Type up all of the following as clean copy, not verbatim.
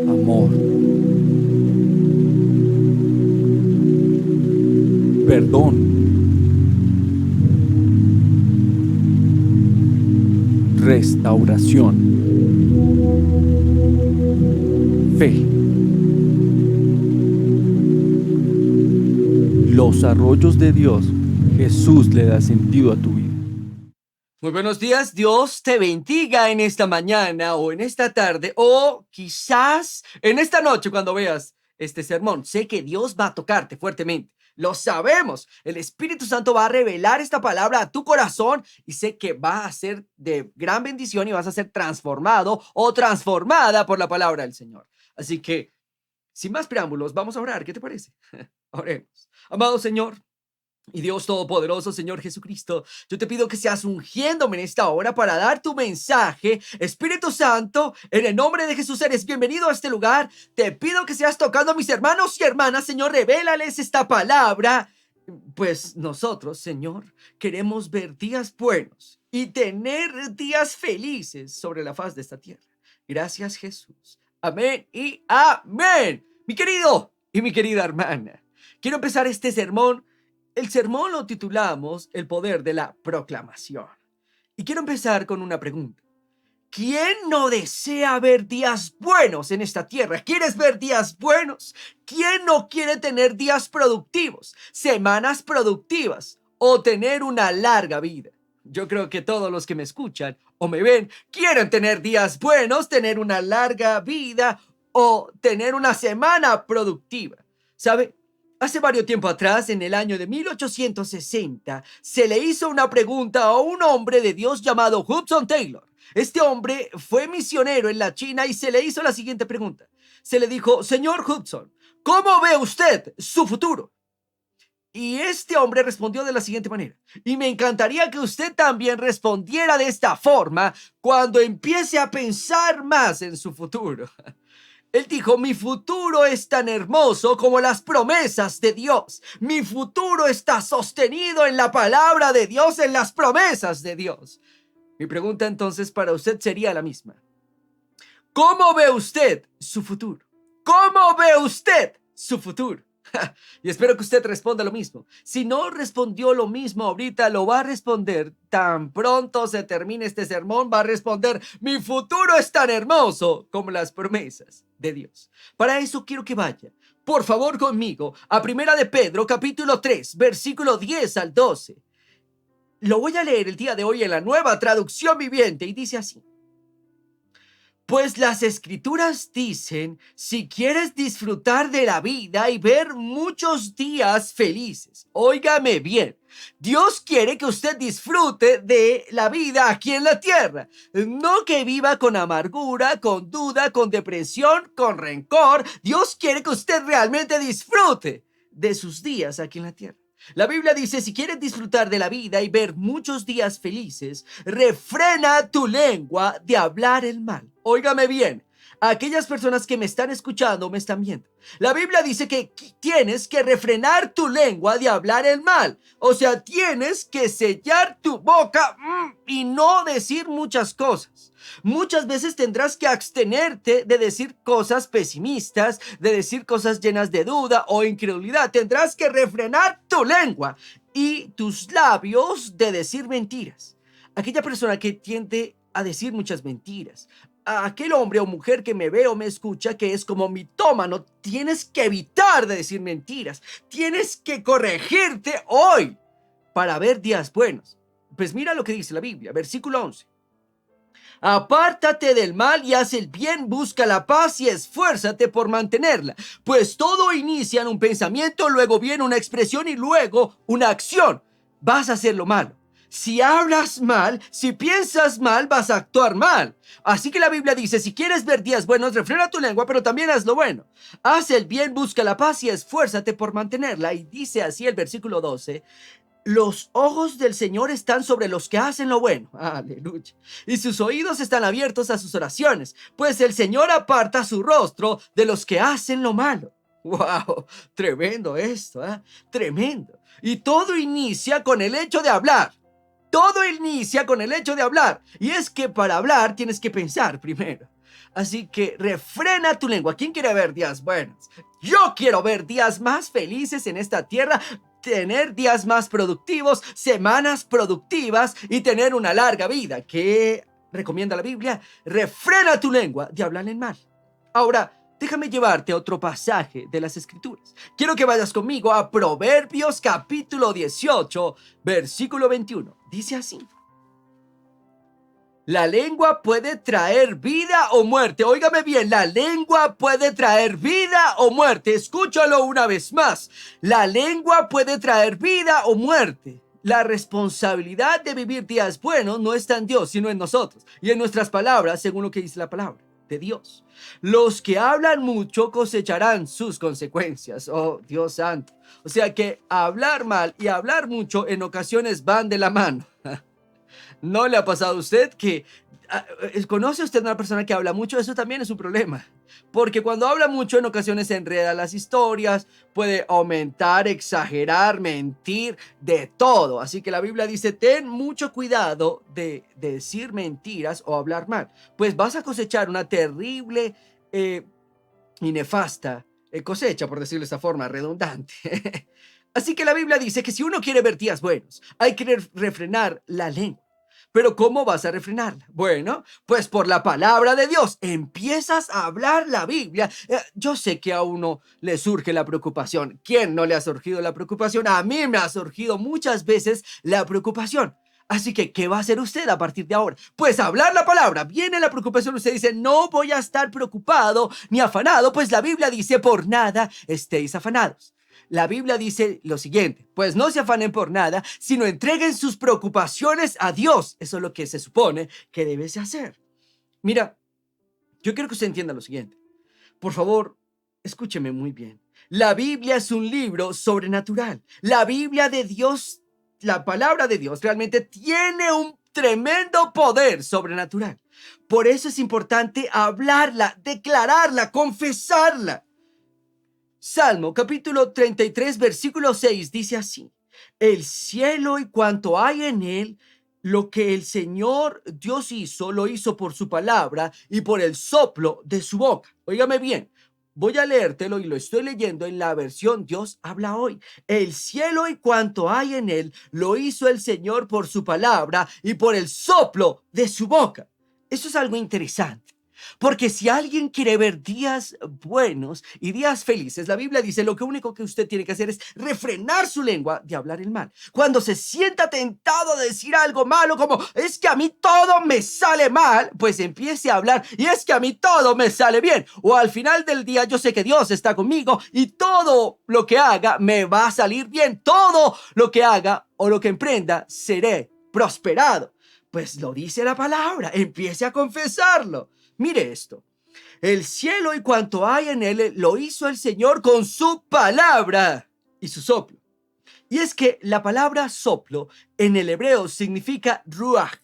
amor, perdón, restauración, fe. Los arroyos de Dios, Jesús le da sentido a tu vida. Muy buenos días, Dios te bendiga en esta mañana o en esta tarde o quizás en esta noche cuando veas este sermón. Sé que Dios va a tocarte fuertemente, lo sabemos. El Espíritu Santo va a revelar esta palabra a tu corazón y sé que va a ser de gran bendición y vas a ser transformado o transformada por la palabra del Señor. Así que, sin más preámbulos, vamos a orar. ¿Qué te parece? Oremos. Amado Señor y Dios Todopoderoso, Señor Jesucristo, yo te pido que seas ungiéndome en esta hora para dar tu mensaje. Espíritu Santo, en el nombre de Jesús eres bienvenido a este lugar. Te pido que seas tocando a mis hermanos y hermanas, Señor, revélales esta palabra. Pues nosotros, Señor, queremos ver días buenos y tener días felices sobre la faz de esta tierra. Gracias, Jesús. Amén y amén. Mi querido y mi querida hermana, quiero empezar este sermón. El sermón lo titulamos El poder de la proclamación. Y quiero empezar con una pregunta. ¿Quién no desea ver días buenos en esta tierra? ¿Quieres ver días buenos? ¿Quién no quiere tener días productivos, semanas productivas o tener una larga vida? Yo creo que todos los que me escuchan o me ven quieren tener días buenos, tener una larga vida o tener una semana productiva. ¿Sabe? Hace varios tiempo atrás, en el año de 1860, se le hizo una pregunta a un hombre de Dios llamado Hudson Taylor. Este hombre fue misionero en la China y se le hizo la siguiente pregunta. Se le dijo, señor Hudson, ¿cómo ve usted su futuro? Y este hombre respondió de la siguiente manera. Y me encantaría que usted también respondiera de esta forma cuando empiece a pensar más en su futuro. Él dijo, mi futuro es tan hermoso como las promesas de Dios. Mi futuro está sostenido en la palabra de Dios, en las promesas de Dios. Mi pregunta entonces para usted sería la misma. ¿Cómo ve usted su futuro? ¿Cómo ve usted su futuro? Y espero que usted responda lo mismo. Si no respondió lo mismo ahorita, lo va a responder tan pronto se termine este sermón. Va a responder, mi futuro es tan hermoso como las promesas de Dios. Para eso quiero que vaya, por favor, conmigo a Primera de Pedro, capítulo 3, versículo 10 al 12. Lo voy a leer el día de hoy en la Nueva Traducción Viviente y dice así. Pues las escrituras dicen, si quieres disfrutar de la vida y ver muchos días felices, óigame bien, Dios quiere que usted disfrute de la vida aquí en la tierra, no que viva con amargura, con duda, con depresión, con rencor. Dios quiere que usted realmente disfrute de sus días aquí en la tierra. La Biblia dice, si quieres disfrutar de la vida y ver muchos días felices, refrena tu lengua de hablar el mal. Óigame bien, aquellas personas que me están escuchando, me están viendo. La Biblia dice que tienes que refrenar tu lengua de hablar el mal. O sea, tienes que sellar tu boca y no decir muchas cosas. Muchas veces tendrás que abstenerte de decir cosas pesimistas, de decir cosas llenas de duda o incredulidad. Tendrás que refrenar tu lengua y tus labios de decir mentiras. Aquella persona que tiende a decir muchas mentiras, a aquel hombre o mujer que me ve o me escucha que es como mitómano, tienes que evitar de decir mentiras. Tienes que corregirte hoy para ver días buenos. Pues mira lo que dice la Biblia, versículo 11. Apártate del mal y haz el bien, busca la paz y esfuérzate por mantenerla, pues todo inicia en un pensamiento, luego viene una expresión y luego una acción. Vas a hacer lo malo. Si hablas mal, si piensas mal, vas a actuar mal. Así que la Biblia dice, si quieres ver días buenos, refrena tu lengua, pero también haz lo bueno. Haz el bien, busca la paz y esfuérzate por mantenerla. Y dice así el versículo 12. Los ojos del Señor están sobre los que hacen lo bueno. Aleluya. Y sus oídos están abiertos a sus oraciones, pues el Señor aparta su rostro de los que hacen lo malo. ¡Wow! Tremendo esto, ¿eh? Tremendo. Y todo inicia con el hecho de hablar. Todo inicia con el hecho de hablar. Y es que para hablar tienes que pensar primero. Así que refrena tu lengua. ¿Quién quiere ver días buenos? Yo quiero ver días más felices en esta tierra, tener días más productivos, semanas productivas y tener una larga vida. ¿Qué recomienda la Biblia? Refrena tu lengua de hablar en mal. Ahora, déjame llevarte a otro pasaje de las Escrituras. Quiero que vayas conmigo a Proverbios capítulo 18, versículo 21. Dice así: la lengua puede traer vida o muerte. Óigame bien, la lengua puede traer vida o muerte. Escúchalo una vez más. La lengua puede traer vida o muerte. La responsabilidad de vivir días buenos no está en Dios, sino en nosotros y en nuestras palabras, según lo que dice la palabra de Dios. Los que hablan mucho cosecharán sus consecuencias. Oh, Dios santo. O sea que hablar mal y hablar mucho en ocasiones van de la mano. ¿No le ha pasado a usted que conoce usted a una persona que habla mucho? Eso también es un problema. Porque cuando habla mucho en ocasiones se enreda las historias, puede aumentar, exagerar, mentir, de todo. Así que la Biblia dice, ten mucho cuidado de decir mentiras o hablar mal. Pues vas a cosechar una terrible y nefasta cosecha, por decirlo de esta forma, redundante. Así que la Biblia dice que si uno quiere ver días buenos, hay que refrenar la lengua. Pero ¿cómo vas a refrenarla? Bueno, pues por la palabra de Dios. Empiezas a hablar la Biblia. Yo sé que a uno le surge la preocupación. ¿Quién no le ha surgido la preocupación? A mí me ha surgido muchas veces la preocupación. Así que, ¿qué va a hacer usted a partir de ahora? Pues hablar la palabra. Viene la preocupación, usted dice, no voy a estar preocupado ni afanado, pues la Biblia dice, por nada estéis afanados. La Biblia dice lo siguiente, pues no se afanen por nada, sino entreguen sus preocupaciones a Dios. Eso es lo que se supone que debes hacer. Mira, yo quiero que usted entienda lo siguiente. Por favor, escúcheme muy bien. La Biblia es un libro sobrenatural. La Biblia de Dios, la palabra de Dios realmente tiene un tremendo poder sobrenatural. Por eso es importante hablarla, declararla, confesarla. Salmo capítulo 33 versículo 6 dice así: el cielo y cuanto hay en él, lo que el Señor Dios hizo, lo hizo por su palabra y por el soplo de su boca. Óigame bien, voy a leértelo y lo estoy leyendo en la versión Dios habla hoy. El cielo y cuanto hay en él, lo hizo el Señor por su palabra y por el soplo de su boca. Eso es algo interesante. Porque si alguien quiere ver días buenos y días felices, la Biblia dice lo que único que usted tiene que hacer es refrenar su lengua de hablar el mal. Cuando se sienta tentado a decir algo malo como es que a mí todo me sale mal, pues empiece a hablar y es que a mí todo me sale bien. O al final del día yo sé que Dios está conmigo y todo lo que haga me va a salir bien. Todo lo que haga o lo que emprenda seré prosperado. Pues lo dice la palabra, empiece a confesarlo. Mire esto, el cielo y cuanto hay en él lo hizo el Señor con su palabra y su soplo. Y es que la palabra soplo en el hebreo significa ruach.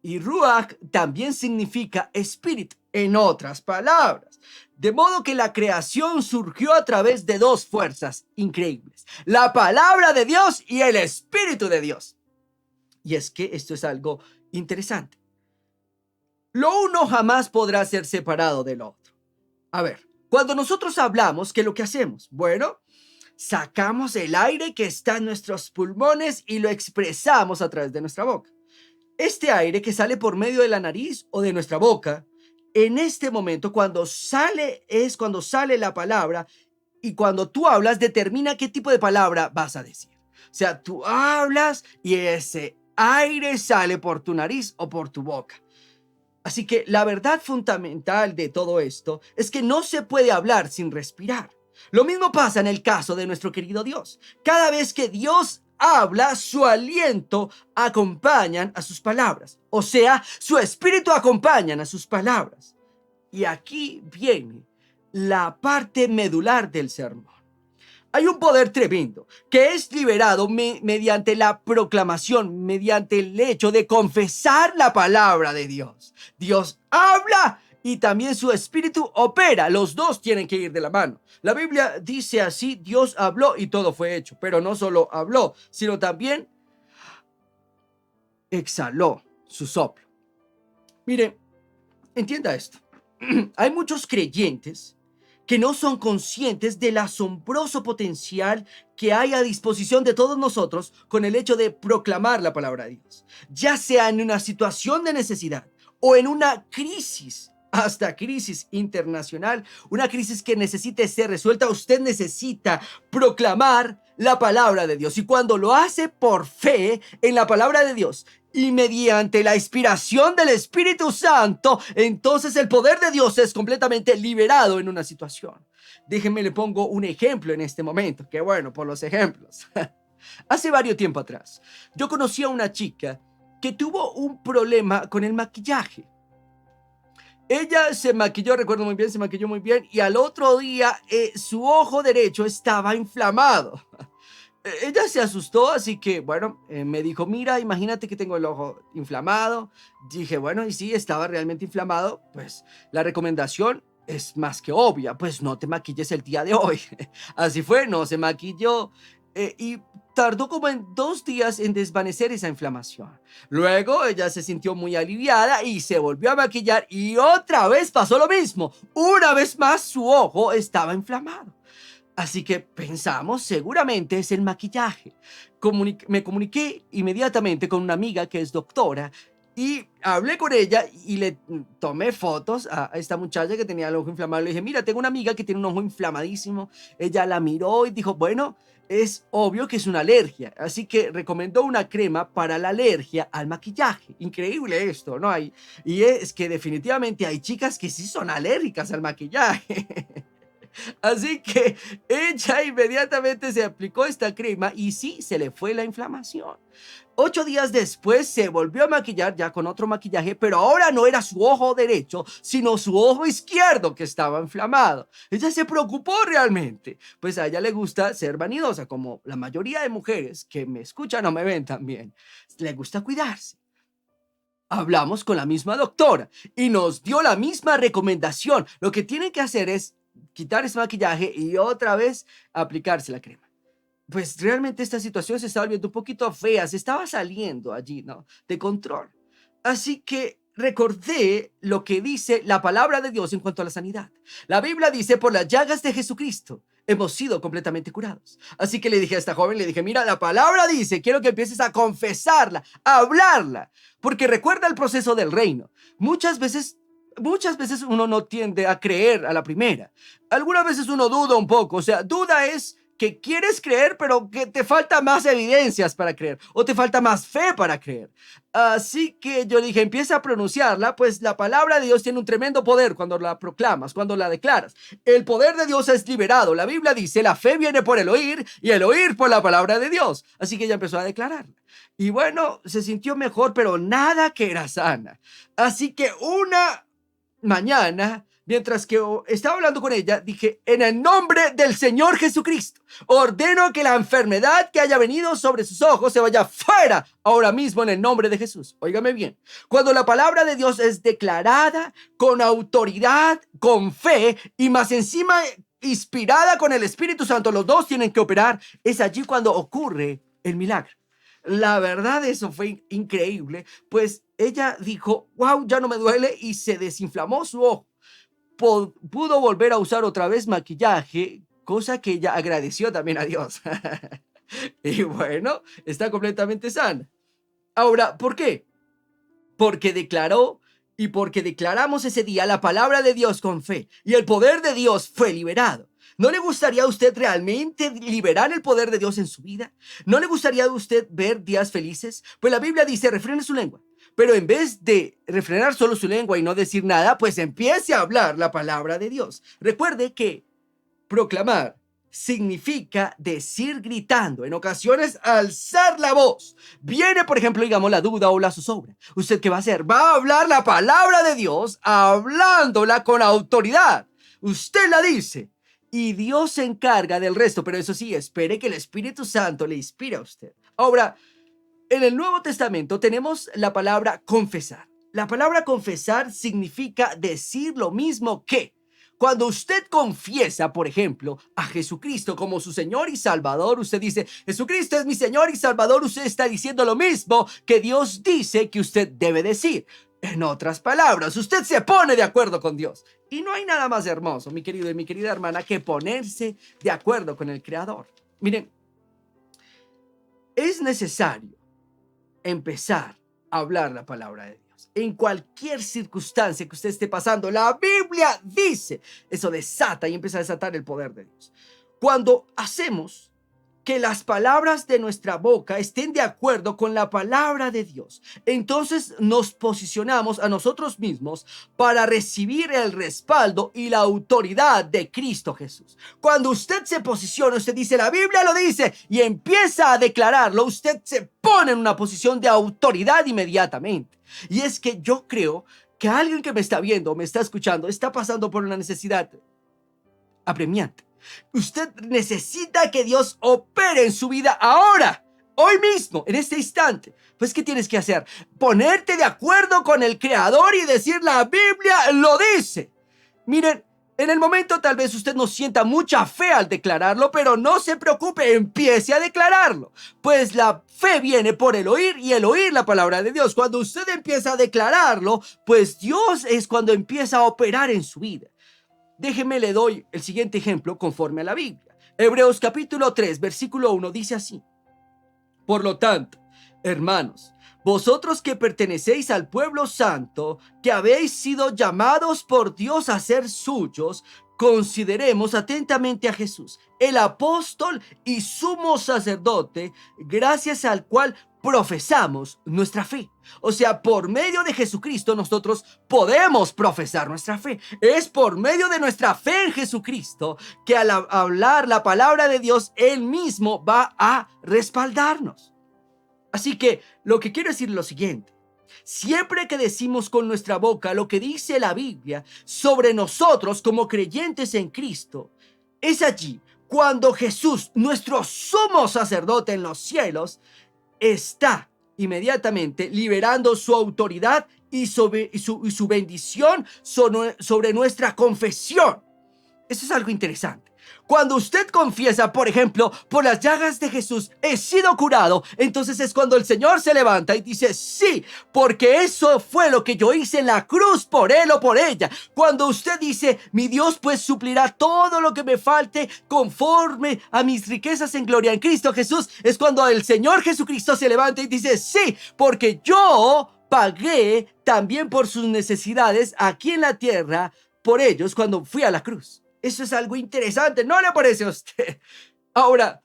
Y ruach también significa espíritu, en otras palabras. De modo que la creación surgió a través de dos fuerzas increíbles: la palabra de Dios y el espíritu de Dios. Y es que esto es algo interesante. Lo uno jamás podrá ser separado del otro. A ver, cuando nosotros hablamos, ¿qué es lo que hacemos? Bueno, sacamos el aire que está en nuestros pulmones y lo expresamos a través de nuestra boca. Este aire que sale por medio de la nariz o de nuestra boca, en este momento, cuando sale, es cuando sale la palabra, y cuando tú hablas, determina qué tipo de palabra vas a decir. O sea, tú hablas y ese aire sale por tu nariz o por tu boca. Así que la verdad fundamental de todo esto es que no se puede hablar sin respirar. Lo mismo pasa en el caso de nuestro querido Dios. Cada vez que Dios habla, su aliento acompaña a sus palabras. O sea, su espíritu acompaña a sus palabras. Y aquí viene la parte medular del sermón. Hay un poder tremendo que es liberado mediante la proclamación, mediante el hecho de confesar la palabra de Dios. Dios habla y también su espíritu opera. Los dos tienen que ir de la mano. La Biblia dice así: Dios habló y todo fue hecho. Pero no solo habló, sino también exhaló su soplo. Mire, entienda esto. Hay muchos creyentes que no son conscientes del asombroso potencial que hay a disposición de todos nosotros con el hecho de proclamar la palabra de Dios, ya sea en una situación de necesidad o en una crisis, hasta crisis internacional, una crisis que necesite ser resuelta. Usted necesita proclamar la palabra de Dios, y cuando lo hace por fe en la palabra de Dios y mediante la inspiración del Espíritu Santo, entonces el poder de Dios es completamente liberado en una situación. Déjenme le pongo un ejemplo en este momento. Qué bueno por los ejemplos. Hace varios tiempo atrás, yo conocí a una chica que tuvo un problema con el maquillaje. Ella se maquilló, recuerdo muy bien, se maquilló muy bien, y al otro día su ojo derecho estaba inflamado. Ella se asustó, así que, bueno, me dijo, mira, imagínate que tengo el ojo inflamado. Dije, bueno, y sí, estaba realmente inflamado. Pues la recomendación es más que obvia, pues no te maquilles el día de hoy. Así fue, no se maquilló, y tardó como en 2 días en desvanecer esa inflamación. Luego ella se sintió muy aliviada y se volvió a maquillar, y otra vez pasó lo mismo. Una vez más su ojo estaba inflamado. Así que pensamos, seguramente es el maquillaje. Me comuniqué inmediatamente con una amiga que es doctora y hablé con ella y le tomé fotos a esta muchacha que tenía el ojo inflamado. Le dije, mira, tengo una amiga que tiene un ojo inflamadísimo. Ella la miró y dijo, bueno, es obvio que es una alergia. Así que recomendó una crema para la alergia al maquillaje. Increíble esto, ¿no? Y es que definitivamente hay chicas que sí son alérgicas al maquillaje. Así que ella inmediatamente se aplicó esta crema y sí, se le fue la inflamación. 8 días después se volvió a maquillar ya con otro maquillaje, pero ahora no era su ojo derecho, sino su ojo izquierdo que estaba inflamado. Ella se preocupó realmente, pues a ella le gusta ser vanidosa, como la mayoría de mujeres que me escuchan o me ven también. Le gusta cuidarse. Hablamos con la misma doctora y nos dio la misma recomendación. Lo que tienen que hacer es quitar ese maquillaje y otra vez aplicarse la crema. Pues realmente esta situación se estaba volviendo un poquito fea, se estaba saliendo allí, ¿no? De control. Así que recordé lo que dice la palabra de Dios en cuanto a la sanidad. La Biblia dice, por las llagas de Jesucristo hemos sido completamente curados. Así que le dije a esta joven, le dije, mira, la palabra dice, quiero que empieces a confesarla, a hablarla, porque recuerda el proceso del reino. Muchas veces uno no tiende a creer a la primera. Algunas veces uno duda un poco, o sea, duda es que quieres creer, pero que te falta más evidencias para creer, o te falta más fe para creer. Así que yo dije, empieza a pronunciarla, pues la palabra de Dios tiene un tremendo poder cuando la proclamas, cuando la declaras. El poder de Dios es liberado. La Biblia dice, la fe viene por el oír y el oír por la palabra de Dios. Así que ella empezó a declararla. Y bueno, se sintió mejor, pero nada que era sana. Así que una mañana, mientras que estaba hablando con ella, dije, en el nombre del Señor Jesucristo, ordeno que la enfermedad que haya venido sobre sus ojos se vaya fuera ahora mismo en el nombre de Jesús. Óigame bien, cuando la palabra de Dios es declarada con autoridad, con fe y más encima inspirada con el Espíritu Santo, los dos tienen que operar, es allí cuando ocurre el milagro. La verdad, eso fue increíble, pues ella dijo, wow, ya no me duele, y se desinflamó su ojo. Pudo volver a usar otra vez maquillaje, cosa que ella agradeció también a Dios. Y bueno, está completamente sana. Ahora, ¿por qué? Porque declaró y porque declaramos ese día la palabra de Dios con fe, y el poder de Dios fue liberado. ¿No le gustaría a usted realmente liberar el poder de Dios en su vida? ¿No le gustaría a usted ver días felices? Pues la Biblia dice, refrene su lengua. Pero en vez de refrenar solo su lengua y no decir nada, pues empiece a hablar la palabra de Dios. Recuerde que proclamar significa decir gritando, en ocasiones alzar la voz. Viene, por ejemplo, digamos, la duda o la zozobra. ¿Usted qué va a hacer? Va a hablar la palabra de Dios, hablándola con autoridad. Usted la dice y Dios se encarga del resto, pero eso sí, espere que el Espíritu Santo le inspire a usted. Ahora, en el Nuevo Testamento tenemos la palabra confesar. La palabra confesar significa decir lo mismo que. Cuando usted confiesa, por ejemplo, a Jesucristo como su Señor y Salvador, usted dice, Jesucristo es mi Señor y Salvador, usted está diciendo lo mismo que Dios dice que usted debe decir. En otras palabras, usted se pone de acuerdo con Dios. Y no hay nada más hermoso, mi querido y mi querida hermana, que ponerse de acuerdo con el Creador. Miren, es necesario empezar a hablar la palabra de Dios. En cualquier circunstancia que usted esté pasando, la Biblia dice, eso desata y empieza a desatar el poder de Dios. Cuando hacemos que las palabras de nuestra boca estén de acuerdo con la palabra de Dios, entonces nos posicionamos a nosotros mismos para recibir el respaldo y la autoridad de Cristo Jesús. Cuando usted se posiciona, usted dice, la Biblia lo dice, y empieza a declararlo, usted se pone en una posición de autoridad inmediatamente. Y es que yo creo que alguien que me está viendo, me está escuchando, está pasando por una necesidad apremiante. Usted necesita que Dios opere en su vida ahora, hoy mismo, en este instante. Pues, ¿qué tienes que hacer? Ponerte de acuerdo con el Creador y decir, la Biblia lo dice. Miren, en el momento tal vez usted no sienta mucha fe al declararlo, pero no se preocupe, empiece a declararlo. Pues la fe viene por el oír y el oír la palabra de Dios. Cuando usted empieza a declararlo, pues Dios es cuando empieza a operar en su vida. Déjeme le doy el siguiente ejemplo conforme a la Biblia. Hebreos capítulo 3, versículo 1 dice así. Por lo tanto, hermanos, vosotros que pertenecéis al pueblo santo, que habéis sido llamados por Dios a ser suyos, consideremos atentamente a Jesús, el apóstol y sumo sacerdote, gracias al cual profesamos nuestra fe. O sea, por medio de Jesucristo nosotros podemos profesar nuestra fe. Es por medio de nuestra fe en Jesucristo que al hablar la palabra de Dios, Él mismo va a respaldarnos. Así que lo que quiero decir es lo siguiente. Siempre que decimos con nuestra boca lo que dice la Biblia sobre nosotros como creyentes en Cristo, es allí cuando Jesús, nuestro sumo sacerdote en los cielos, está inmediatamente liberando su autoridad y su bendición sobre nuestra confesión. Eso es algo interesante. Cuando usted confiesa, por ejemplo, por las llagas de Jesús he sido curado, entonces es cuando el Señor se levanta y dice, sí, porque eso fue lo que yo hice en la cruz por él o por ella. Cuando usted dice, mi Dios pues suplirá todo lo que me falte conforme a mis riquezas en gloria en Cristo Jesús, es cuando el Señor Jesucristo se levanta y dice, sí, porque yo pagué también por sus necesidades aquí en la tierra, por ellos cuando fui a la cruz. Eso es algo interesante, ¿no le parece a usted? Ahora,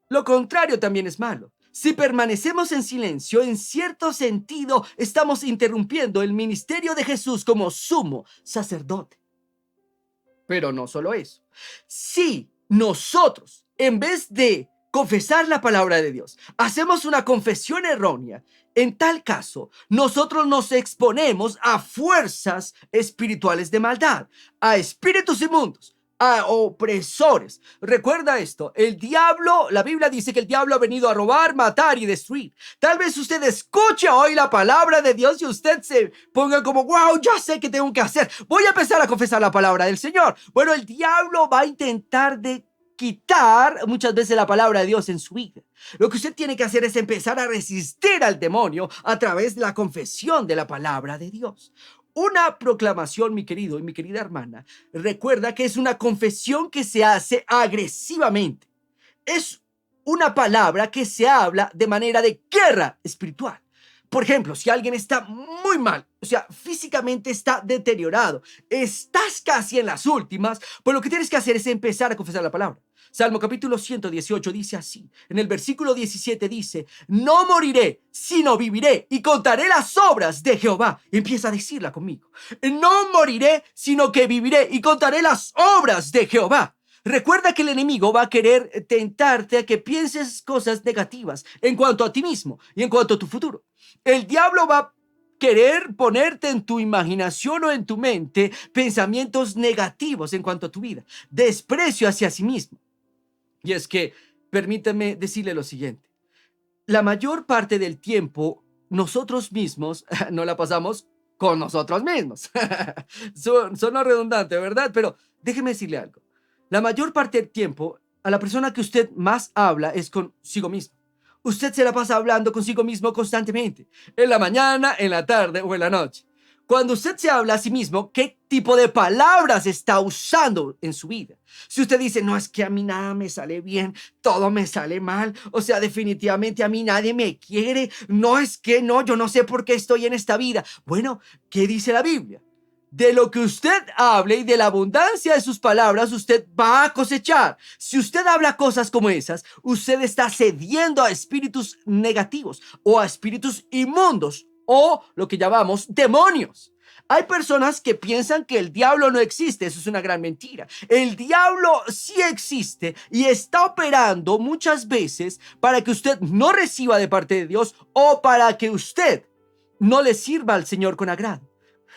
lo contrario también es malo. Si permanecemos en silencio, en cierto sentido, estamos interrumpiendo el ministerio de Jesús como sumo sacerdote. Pero no solo eso. Si nosotros, en vez de confesar la palabra de Dios, hacemos una confesión errónea, en tal caso, nosotros nos exponemos a fuerzas espirituales de maldad, a espíritus inmundos, a opresores. Recuerda esto, el diablo, la Biblia dice que el diablo ha venido a robar, matar y destruir. Tal vez usted escuche hoy la palabra de Dios y usted se ponga como, wow, ya sé qué tengo que hacer. Voy a empezar a confesar la palabra del Señor. Bueno, el diablo va a intentar quitar muchas veces la palabra de Dios en su vida. Lo que usted tiene que hacer es empezar a resistir al demonio a través de la confesión de la palabra de Dios. Una proclamación, mi querido y mi querida hermana, recuerda que es una confesión que se hace agresivamente. Es una palabra que se habla de manera de guerra espiritual. Por ejemplo, si alguien está muy mal, o sea, físicamente está deteriorado, estás casi en las últimas, pues lo que tienes que hacer es empezar a confesar la palabra. Salmo capítulo 118 dice así, en el versículo 17 dice, no moriré, sino viviré y contaré las obras de Jehová. Empieza a decirla conmigo. No moriré, sino que viviré y contaré las obras de Jehová. Recuerda que el enemigo va a querer tentarte a que pienses cosas negativas en cuanto a ti mismo y en cuanto a tu futuro. El diablo va a querer ponerte en tu imaginación o en tu mente pensamientos negativos en cuanto a tu vida, desprecio hacia sí mismo. Y es que, permítame decirle lo siguiente, la mayor parte del tiempo nosotros mismos no la pasamos con nosotros mismos. Sonó redundante, ¿verdad? Pero déjeme decirle algo. La mayor parte del tiempo, a la persona que usted más habla es consigo mismo. Usted se la pasa hablando consigo mismo constantemente, en la mañana, en la tarde o en la noche. Cuando usted se habla a sí mismo, ¿qué tipo de palabras está usando en su vida? Si usted dice, no, es que a mí nada me sale bien, todo me sale mal, o sea, definitivamente a mí nadie me quiere, no es que no, yo no sé por qué estoy en esta vida. Bueno, ¿qué dice la Biblia? De lo que usted hable y de la abundancia de sus palabras, usted va a cosechar. Si usted habla cosas como esas, usted está cediendo a espíritus negativos o a espíritus inmundos o lo que llamamos demonios. Hay personas que piensan que el diablo no existe. Eso es una gran mentira. El diablo sí existe y está operando muchas veces para que usted no reciba de parte de Dios o para que usted no le sirva al Señor con agrado.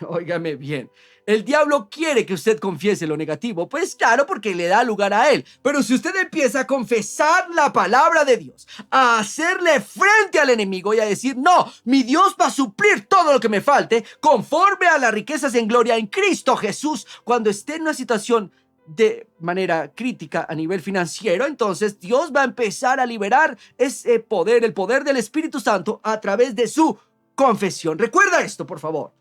Óigame bien, el diablo quiere que usted confiese lo negativo, pues claro, porque le da lugar a él. Pero si usted empieza a confesar la palabra de Dios, a hacerle frente al enemigo y a decir, no, mi Dios va a suplir todo lo que me falte, conforme a las riquezas en gloria en Cristo Jesús, cuando esté en una situación de manera crítica a nivel financiero, entonces Dios va a empezar a liberar ese poder, el poder del Espíritu Santo a través de su confesión. Recuerda esto, por favor.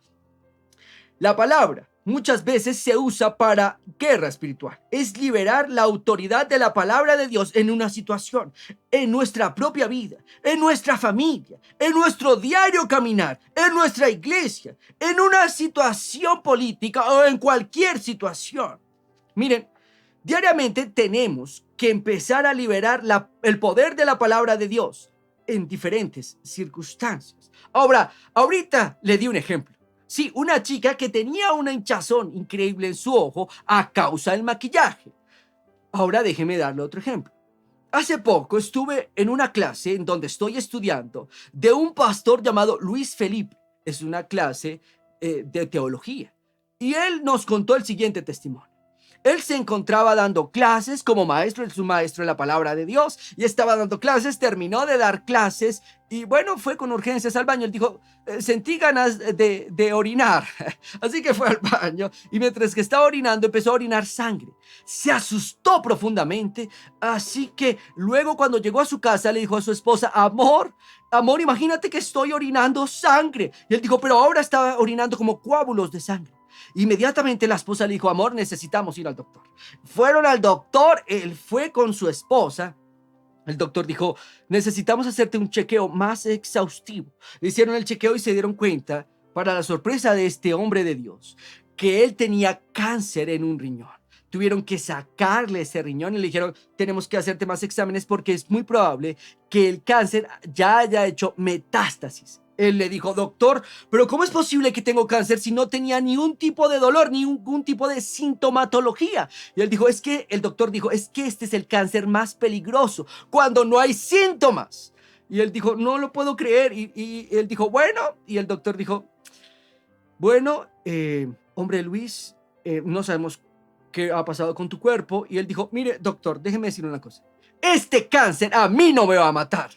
La palabra muchas veces se usa para guerra espiritual. Es liberar la autoridad de la palabra de Dios en una situación, en nuestra propia vida, en nuestra familia, en nuestro diario caminar, en nuestra iglesia, en una situación política o en cualquier situación. Miren, diariamente tenemos que empezar a liberar el poder de la palabra de Dios en diferentes circunstancias. Ahorita le di un ejemplo. Sí, una chica que tenía una hinchazón increíble en su ojo a causa del maquillaje. Ahora déjeme darle otro ejemplo. Hace poco estuve en una clase en donde estoy estudiando de un pastor llamado Luis Felipe. Es una clase de teología. Y él nos contó el siguiente testimonio. Él se encontraba dando clases como maestro, él es un maestro de la palabra de Dios, y estaba dando clases, terminó de dar clases, y bueno, fue con urgencias al baño. Él dijo, sentí ganas de orinar, así que fue al baño, y mientras que estaba orinando, empezó a orinar sangre. Se asustó profundamente, así que luego cuando llegó a su casa, le dijo a su esposa, amor, imagínate que estoy orinando sangre. Y él dijo, pero ahora estaba orinando como coágulos de sangre. Inmediatamente la esposa le dijo, amor, necesitamos ir al doctor. Fueron al doctor, él fue con su esposa. El doctor dijo, necesitamos hacerte un chequeo más exhaustivo. Le hicieron el chequeo y se dieron cuenta, para la sorpresa de este hombre de Dios, que él tenía cáncer en un riñón. Tuvieron que sacarle ese riñón y le dijeron, tenemos que hacerte más exámenes porque es muy probable que el cáncer ya haya hecho metástasis. Él le dijo, doctor, pero ¿cómo es posible que tengo cáncer si no tenía ni un tipo de dolor, ni ningún tipo de sintomatología? Y él dijo, el doctor dijo, es que este es el cáncer más peligroso, cuando no hay síntomas. Y él dijo, no lo puedo creer. Y él dijo, bueno, y el doctor dijo, bueno, hombre Luis, no sabemos qué ha pasado con tu cuerpo. Y él dijo, mire, doctor, déjeme decir una cosa. Este cáncer a mí no me va a matar.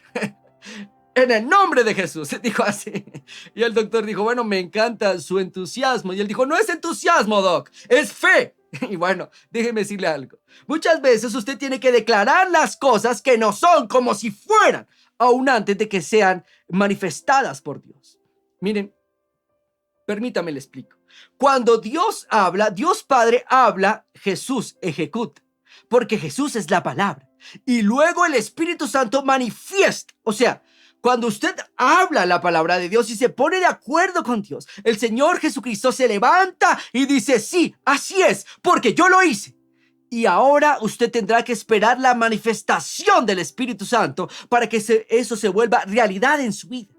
En el nombre de Jesús, dijo así. Y el doctor dijo, bueno, me encanta su entusiasmo. Y él dijo, no es entusiasmo, doc, es fe. Y bueno, déjeme decirle algo. Muchas veces usted tiene que declarar las cosas que no son como si fueran, aún antes de que sean manifestadas por Dios. Miren, permítame le explico. Cuando Dios habla, Dios Padre habla, Jesús ejecuta. Porque Jesús es la palabra. Y luego el Espíritu Santo manifiesta. O sea, cuando usted habla la palabra de Dios y se pone de acuerdo con Dios, el Señor Jesucristo se levanta y dice, sí, así es, porque yo lo hice. Y ahora usted tendrá que esperar la manifestación del Espíritu Santo para que eso se vuelva realidad en su vida.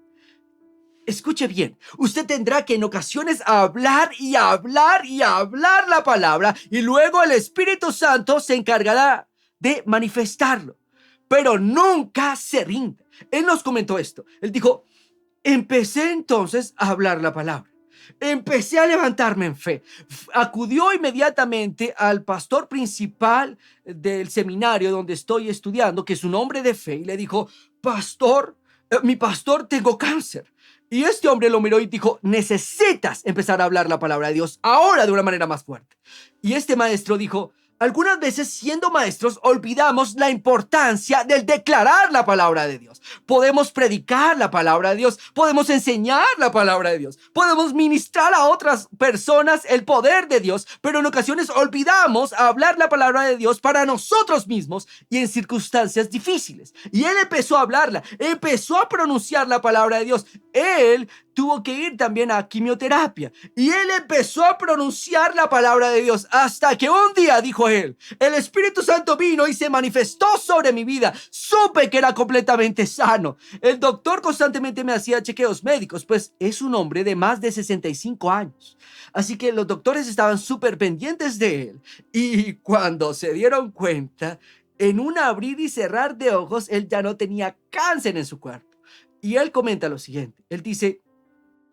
Escuche bien, usted tendrá que en ocasiones hablar y hablar y hablar la palabra y luego el Espíritu Santo se encargará de manifestarlo. Pero nunca se rinda. Él nos comentó esto. Él dijo, empecé entonces a hablar la palabra. Empecé a levantarme en fe. Acudió inmediatamente al pastor principal del seminario donde estoy estudiando, que es un hombre de fe, y le dijo, pastor, mi pastor, tengo cáncer. Y este hombre lo miró y dijo, necesitas empezar a hablar la palabra de Dios ahora de una manera más fuerte. Y este maestro dijo, algunas veces siendo maestros olvidamos la importancia del declarar la palabra de Dios. Podemos predicar la palabra de Dios, podemos enseñar la palabra de Dios, podemos ministrar a otras personas el poder de Dios, pero en ocasiones olvidamos hablar la palabra de Dios para nosotros mismos y en circunstancias difíciles. Y él empezó a hablarla, empezó a pronunciar la palabra de Dios. Él tuvo que ir también a quimioterapia y él empezó a pronunciar la palabra de Dios hasta que un día dijo él, el Espíritu Santo vino y se manifestó sobre mi vida. Supe que era completamente sano. El doctor constantemente me hacía chequeos médicos, pues es un hombre de más de 65 años. Así que los doctores estaban súper pendientes de él. Y cuando se dieron cuenta, en un abrir y cerrar de ojos, él ya no tenía cáncer en su cuerpo. Y él comenta lo siguiente. Él dice,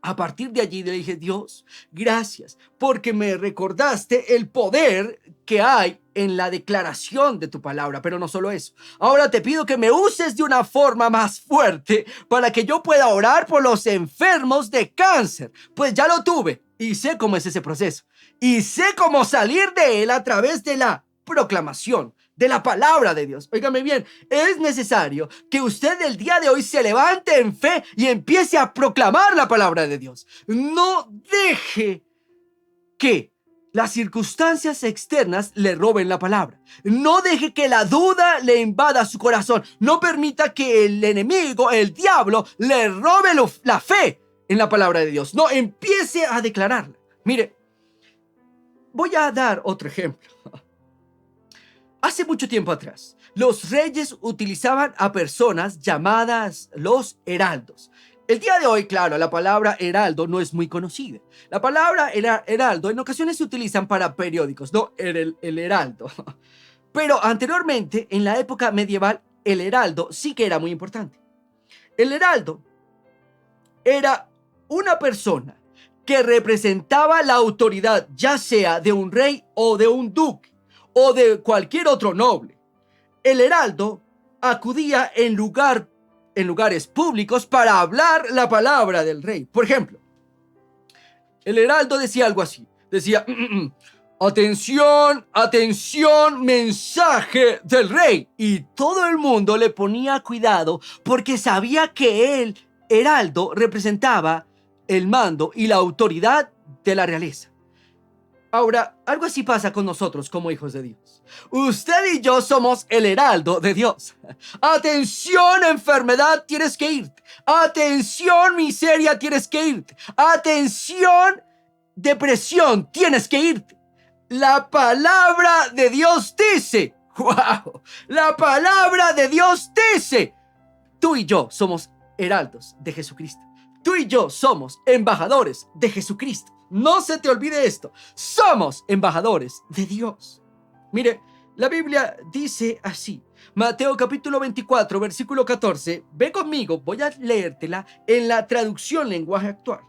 a partir de allí le dije, Dios, gracias, porque me recordaste el poder que hay en la declaración de tu palabra, pero no solo eso. Ahora te pido que me uses de una forma más fuerte para que yo pueda orar por los enfermos de cáncer, pues ya lo tuve y sé cómo es ese proceso y sé cómo salir de él a través de la proclamación de la palabra de Dios. Óigame bien, es necesario que usted el día de hoy se levante en fe y empiece a proclamar la palabra de Dios. No deje que las circunstancias externas le roben la palabra. No deje que la duda le invada su corazón. No permita que el enemigo, el diablo, le robe la fe en la palabra de Dios. No, empiece a declararla. Mire, voy a dar otro ejemplo. Hace mucho tiempo atrás, los reyes utilizaban a personas llamadas los heraldos. El día de hoy, claro, la palabra heraldo no es muy conocida. La palabra heraldo en ocasiones se utilizan para periódicos, no el heraldo. Pero anteriormente, en la época medieval, el heraldo sí que era muy importante. El heraldo era una persona que representaba la autoridad, ya sea de un rey o de un duque o de cualquier otro noble. El heraldo acudía en lugares públicos para hablar la palabra del rey. Por ejemplo, el heraldo decía algo así. Decía, atención, atención, mensaje del rey. Y todo el mundo le ponía cuidado porque sabía que el heraldo representaba el mando y la autoridad de la realeza. Ahora, algo así pasa con nosotros como hijos de Dios. Usted y yo somos el heraldo de Dios. Atención, enfermedad, tienes que irte. Atención, miseria, tienes que irte. Atención, depresión, tienes que irte. La palabra de Dios dice, wow, la palabra de Dios dice, tú y yo somos heraldos de Jesucristo. Tú y yo somos embajadores de Jesucristo. No se te olvide esto. Somos embajadores de Dios. Mire, la Biblia dice así. Mateo capítulo 24, versículo 14. Ve conmigo, voy a leértela en la traducción lenguaje actual.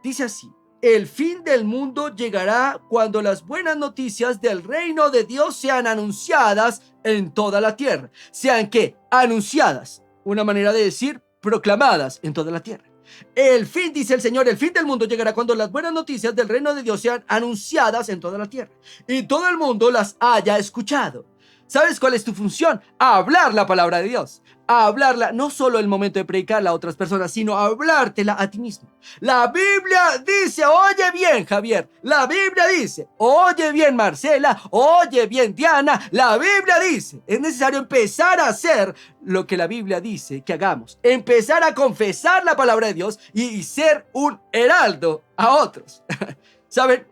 Dice así. El fin del mundo llegará cuando las buenas noticias del reino de Dios sean anunciadas en toda la tierra. Sean ¿qué? Anunciadas. Una manera de decir proclamadas en toda la tierra. El fin, dice el Señor, el fin del mundo llegará cuando las buenas noticias del reino de Dios sean anunciadas en toda la tierra y todo el mundo las haya escuchado. ¿Sabes cuál es tu función? Hablar la palabra de Dios. Hablarla no solo en el momento de predicarla a otras personas, sino hablártela a ti mismo. La Biblia dice, oye bien, Javier. La Biblia dice, oye bien, Marcela. Oye bien, Diana. La Biblia dice, es necesario empezar a hacer lo que la Biblia dice que hagamos. Empezar a confesar la palabra de Dios y ser un heraldo a otros. ¿Saben?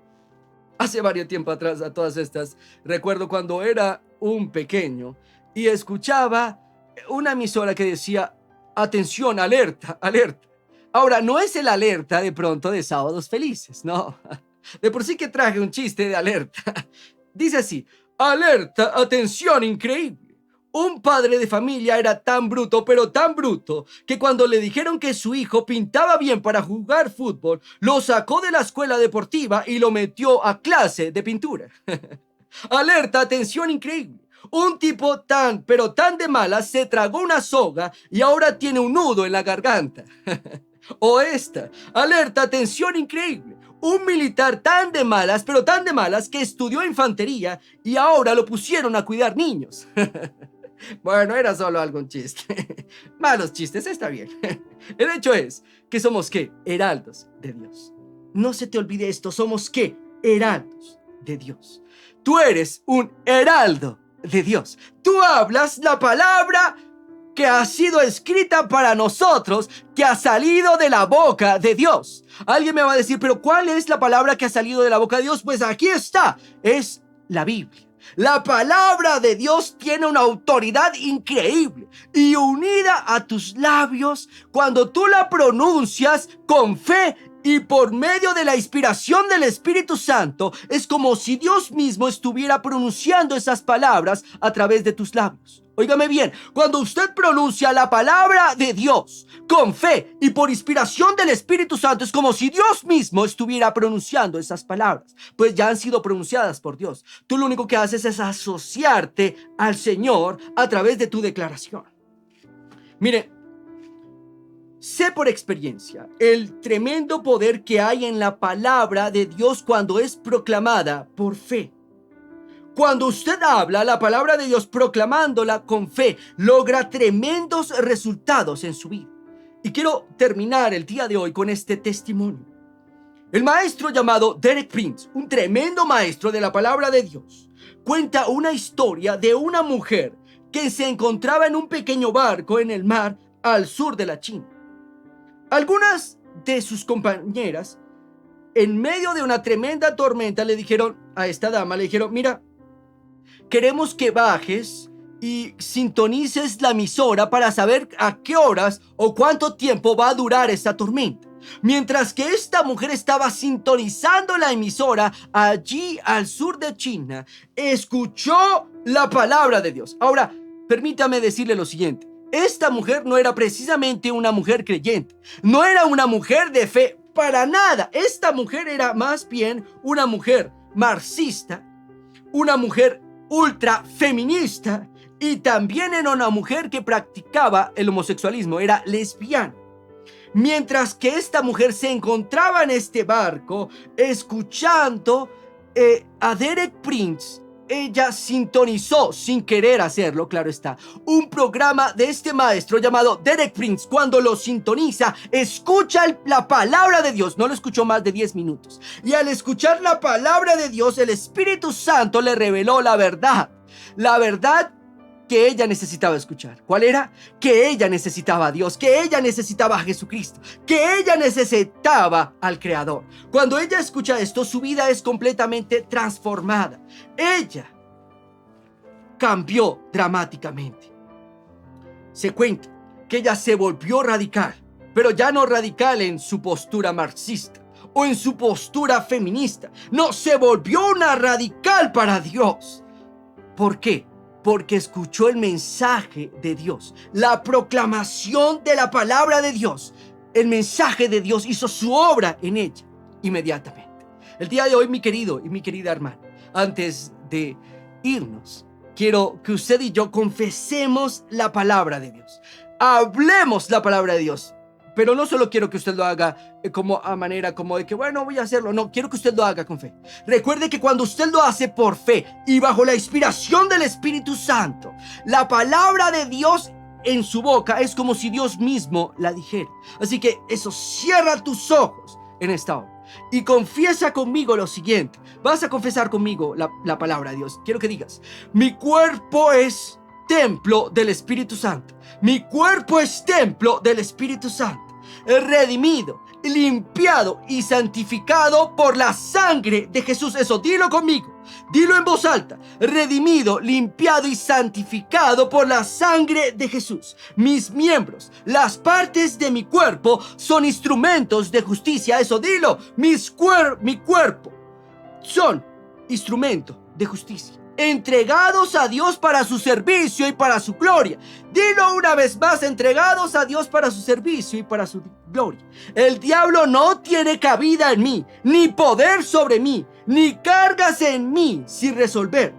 Hace varios tiempo atrás a todas estas, recuerdo cuando era un pequeño y escuchaba una emisora que decía, atención, alerta, alerta. Ahora, no es el alerta de pronto de Sábados Felices, no. De por sí que traje un chiste de alerta. Dice así, alerta, atención, increíble. Un padre de familia era tan bruto, pero tan bruto, que cuando le dijeron que su hijo pintaba bien para jugar fútbol, lo sacó de la escuela deportiva y lo metió a clase de pintura. Alerta, atención, increíble. Un tipo pero tan de malas se tragó una soga y ahora tiene un nudo en la garganta. O esta, alerta, atención increíble. Un militar tan de malas, pero tan de malas, que estudió infantería y ahora lo pusieron a cuidar niños. Bueno, era solo algún chiste. Malos chistes, está bien. El hecho es que somos, ¿qué? Heraldos de Dios. No se te olvide esto, somos, ¿qué? Heraldos de Dios. Tú eres un heraldo de Dios. Tú hablas la palabra que ha sido escrita para nosotros, que ha salido de la boca de Dios. Alguien me va a decir, pero ¿cuál es la palabra que ha salido de la boca de Dios? Pues aquí está, es la Biblia. La palabra de Dios tiene una autoridad increíble y unida a tus labios, cuando tú la pronuncias con fe y por medio de la inspiración del Espíritu Santo, es como si Dios mismo estuviera pronunciando esas palabras a través de tus labios. Óigame bien, cuando usted pronuncia la palabra de Dios con fe y por inspiración del Espíritu Santo, es como si Dios mismo estuviera pronunciando esas palabras, pues ya han sido pronunciadas por Dios. Tú lo único que haces es asociarte al Señor a través de tu declaración. Mire, sé por experiencia el tremendo poder que hay en la palabra de Dios cuando es proclamada por fe. Cuando usted habla la palabra de Dios proclamándola con fe, logra tremendos resultados en su vida. Y quiero terminar el día de hoy con este testimonio. El maestro llamado Derek Prince, un tremendo maestro de la palabra de Dios, cuenta una historia de una mujer que se encontraba en un pequeño barco en el mar al sur de la China. Algunas de sus compañeras, en medio de una tremenda tormenta, le dijeron a esta dama, le dijeron, mira, queremos que bajes y sintonices la emisora para saber a qué horas o cuánto tiempo va a durar esta tormenta. Mientras que esta mujer estaba sintonizando la emisora allí al sur de China, escuchó la palabra de Dios. Ahora, permítame decirle lo siguiente. Esta mujer no era precisamente una mujer creyente, no era una mujer de fe para nada. Esta mujer era más bien una mujer marxista, una mujer ultra feminista y también era una mujer que practicaba el homosexualismo, era lesbiana. Mientras que esta mujer se encontraba en este barco escuchando a Derek Prince, ella sintonizó, sin querer hacerlo, claro está, un programa de este maestro llamado Derek Prince. Cuando lo sintoniza, escucha la palabra de Dios. No lo escuchó más de 10 minutos. Y al escuchar la palabra de Dios, el Espíritu Santo le reveló la verdad. La verdad que ella necesitaba escuchar. ¿Cuál era? Que ella necesitaba a Dios, que ella necesitaba a Jesucristo, que ella necesitaba al Creador. Cuando ella escucha esto, su vida es completamente transformada. Ella cambió dramáticamente. Se cuenta que ella se volvió radical, pero ya no radical en su postura marxista o en su postura feminista. No, se volvió una radical para Dios. ¿Por qué? Porque escuchó el mensaje de Dios, la proclamación de la palabra de Dios. El mensaje de Dios hizo su obra en ella inmediatamente. El día de hoy, mi querido y mi querida hermana, antes de irnos, quiero que usted y yo confesemos la palabra de Dios. Hablemos la palabra de Dios. Pero no solo quiero que usted lo haga como a manera como de que, bueno, voy a hacerlo. No, quiero que usted lo haga con fe. Recuerde que cuando usted lo hace por fe y bajo la inspiración del Espíritu Santo, la palabra de Dios en su boca es como si Dios mismo la dijera. Así que eso, cierra tus ojos en esta hora y confiesa conmigo lo siguiente. Vas a confesar conmigo la palabra de Dios. Quiero que digas: mi cuerpo es templo del Espíritu Santo. Mi cuerpo es templo del Espíritu Santo, redimido, limpiado y santificado por la sangre de Jesús. Eso, dilo conmigo, dilo en voz alta: redimido, limpiado y santificado por la sangre de Jesús. Mis miembros, las partes de mi cuerpo, son instrumentos de justicia. Eso, dilo: mi cuerpo son instrumento de justicia, entregados a Dios para su servicio y para su gloria. Dilo una vez más: entregados a Dios para su servicio y para su gloria. El diablo no tiene cabida en mí, ni poder sobre mí, ni cargas en mí sin resolver.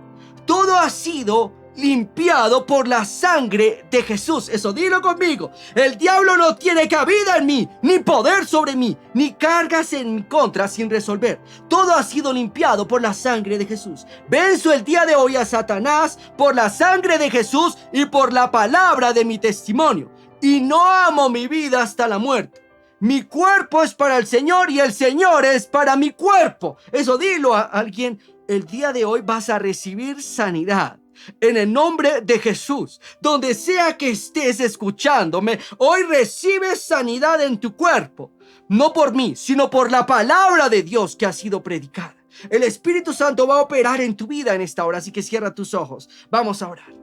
Todo ha sido limpiado por la sangre de Jesús. Eso, dilo conmigo. El diablo no tiene cabida en mí, ni poder sobre mí, ni cargas en mi contra sin resolver. Todo ha sido limpiado por la sangre de Jesús. Venzo el día de hoy a Satanás por la sangre de Jesús y por la palabra de mi testimonio. Y no amo mi vida hasta la muerte. Mi cuerpo es para el Señor y el Señor es para mi cuerpo. Eso, dilo a alguien. El día de hoy vas a recibir sanidad. En el nombre de Jesús, donde sea que estés escuchándome, hoy recibes sanidad en tu cuerpo. No por mí, sino por la palabra de Dios que ha sido predicada. El Espíritu Santo va a operar en tu vida en esta hora, así que cierra tus ojos. Vamos a orar.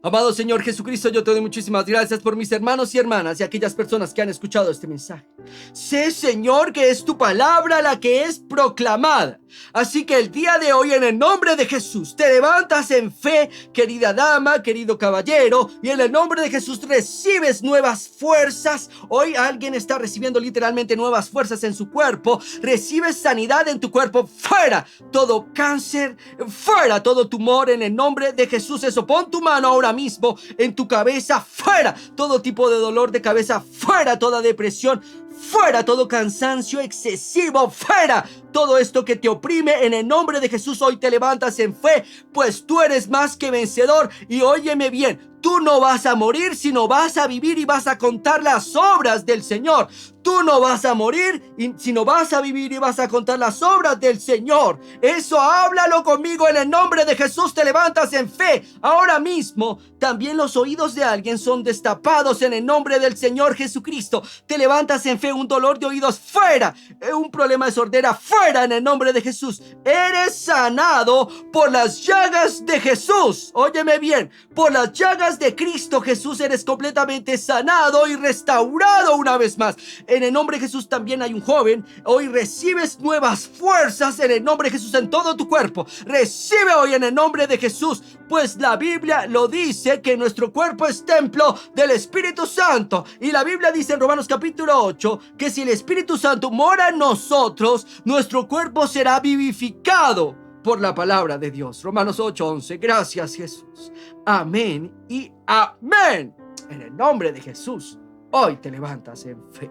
Amado Señor Jesucristo, yo te doy muchísimas gracias por mis hermanos y hermanas y aquellas personas que han escuchado este mensaje. Sé, Señor, que es tu palabra la que es proclamada. Así que el día de hoy, en el nombre de Jesús, te levantas en fe, querida dama, querido caballero, y en el nombre de Jesús recibes nuevas fuerzas. Hoy alguien está recibiendo literalmente nuevas fuerzas en su cuerpo. Recibes sanidad en tu cuerpo. Fuera todo cáncer, fuera todo tumor en el nombre de Jesús. Eso, pon tu mano ahora mismo en tu cabeza. Fuera todo tipo de dolor de cabeza. Fuera toda depresión. Fuera todo cansancio excesivo. Fuera todo esto que te oprime. En el nombre de Jesús hoy te levantas en fe, pues tú eres más que vencedor. Y óyeme bien, tú no vas a morir, sino vas a vivir y vas a contar las obras del Señor. Tú no vas a morir, sino vas a vivir y vas a contar las obras del Señor. Eso háblalo conmigo en el nombre de Jesús. Te levantas en fe. Ahora mismo también los oídos de alguien son destapados en el nombre del Señor Jesucristo. Te levantas en fe. Un dolor de oídos fuera. Un problema de sordera fuera en el nombre de Jesús. Eres sanado por las llagas de Jesús. Óyeme bien. Por las llagas de Cristo Jesús eres completamente sanado y restaurado una vez más. En el nombre de Jesús también hay un joven. Hoy recibes nuevas fuerzas en el nombre de Jesús en todo tu cuerpo. Recibe hoy en el nombre de Jesús, pues la Biblia lo dice que nuestro cuerpo es templo del Espíritu Santo. Y la Biblia dice en Romanos capítulo 8 que si el Espíritu Santo mora en nosotros, nuestro cuerpo será vivificado por la palabra de Dios. Romanos 8:11. Gracias, Jesús. Amén y amén. En el nombre de Jesús, hoy te levantas en fe.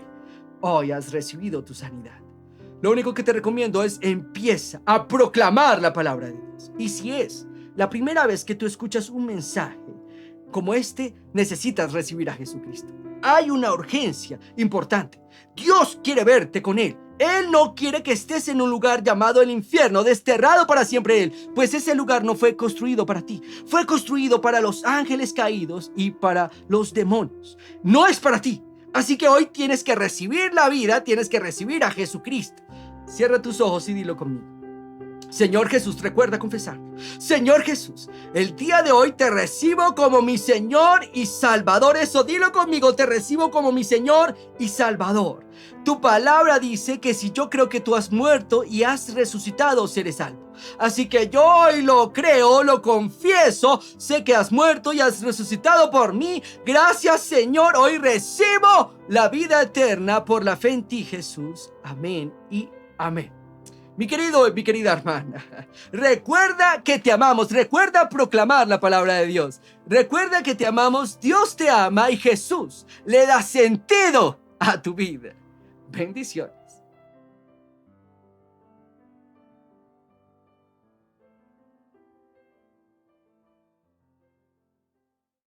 Hoy has recibido tu sanidad. Lo único que te recomiendo es empieza a proclamar la palabra de Dios. Y si es la primera vez que tú escuchas un mensaje como este, necesitas recibir a Jesucristo. Hay una urgencia importante. Dios quiere verte con Él. Él no quiere que estés en un lugar llamado el infierno, desterrado para siempre Él, pues ese lugar no fue construido para ti. Fue construido para los ángeles caídos y para los demonios. No es para ti. Así que hoy tienes que recibir la vida, tienes que recibir a Jesucristo. Cierra tus ojos y dilo conmigo. Señor Jesús, recuerda confesar. Señor Jesús, el día de hoy te recibo como mi Señor y Salvador. Eso, dilo conmigo, te recibo como mi Señor y Salvador. Tu palabra dice que si yo creo que tú has muerto y has resucitado, seré salvo. Así que yo hoy lo creo, lo confieso. Sé que has muerto y has resucitado por mí. Gracias, Señor. Hoy recibo la vida eterna por la fe en ti, Jesús. Amén y amén. Mi querido y mi querida hermana, recuerda que te amamos, recuerda proclamar la palabra de Dios, recuerda que te amamos, Dios te ama y Jesús le da sentido a tu vida. Bendiciones.